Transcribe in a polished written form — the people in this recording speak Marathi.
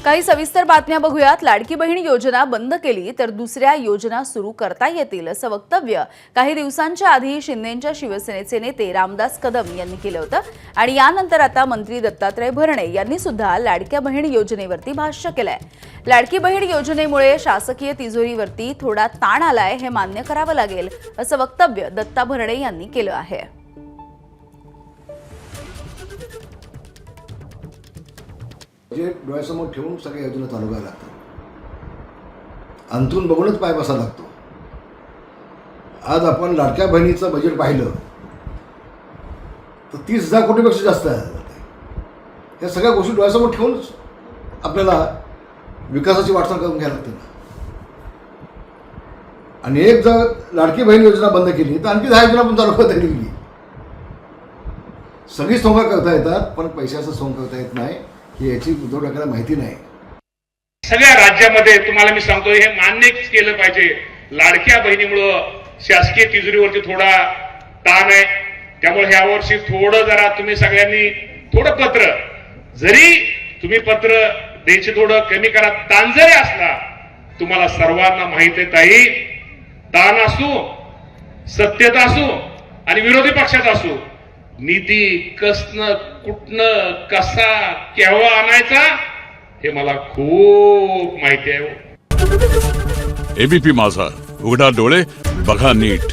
काही सविस्तर बातम्या बघूयात। लाडकी बहीण योजना बंद केली तर दुसऱ्या योजना सुरू करता येतील असं वक्तव्य काही दिवसांच्या आधी शिंदेंच्या शिवसेनेचे नेते रामदास कदम यांनी केलं होतं आणि यानंतर आता मंत्री दत्तात्रय भरणे यांनी सुद्धा लाडक्या बहीण योजनेवरती भाष्य केलंय। लाडकी बहीण योजनेमुळे शासकीय तिजोरीवरती थोडा ताण आलाय हे मान्य करावं लागेल असं वक्तव्य दत्ता भरणे यांनी केलं आहे। बजेट डोळ्यासमोर ठेवून सगळ्या योजना चालू करायला लागतात। अंतरून बघूनच पाय बसावा लागतो। आज आपण लाडक्या बहिणीचं बजेट पाहिलं तर 30,000 कोटीपेक्षा जास्त आहे। या सगळ्या गोष्टी डोळ्यासमोर ठेवून आपल्याला विकासाची वाटचाल करून घ्यायला लागते। आणि एक जर लाडकी बहीण योजना बंद केली तर आणखी 10 योजना पण चालू करता येईल। सगळी सोंग करता येतात पण पैशाचं सोंग करता येत नाही ही याची उद्धव ठाकरेंना माहिती नाही। सगळ्या राज्यामध्ये तुम्हाला मी सांगतो हे मान्य केलं पाहिजे। लाडक्या बहिणीमुळे शासकीय तिजोरीवरती थोडा ताण आहे, त्यामुळे ह्या वर्षी थोडं जरा तुम्ही सगळ्यांनी थोडं पत्र जरी तुम्ही पत्र द्यायचे थोडं कमी करा। ताण जरी असला तुम्हाला सर्वांना माहिती आहे ताई, ताण असू सत्यता असू आणि विरोधी पक्षाचा असू निधी कसनं कुठनं कसा केव्हा आणायचा हे मला खूप माहिती आहे। एबीपी माझा, उघडा डोळे बघा नीट।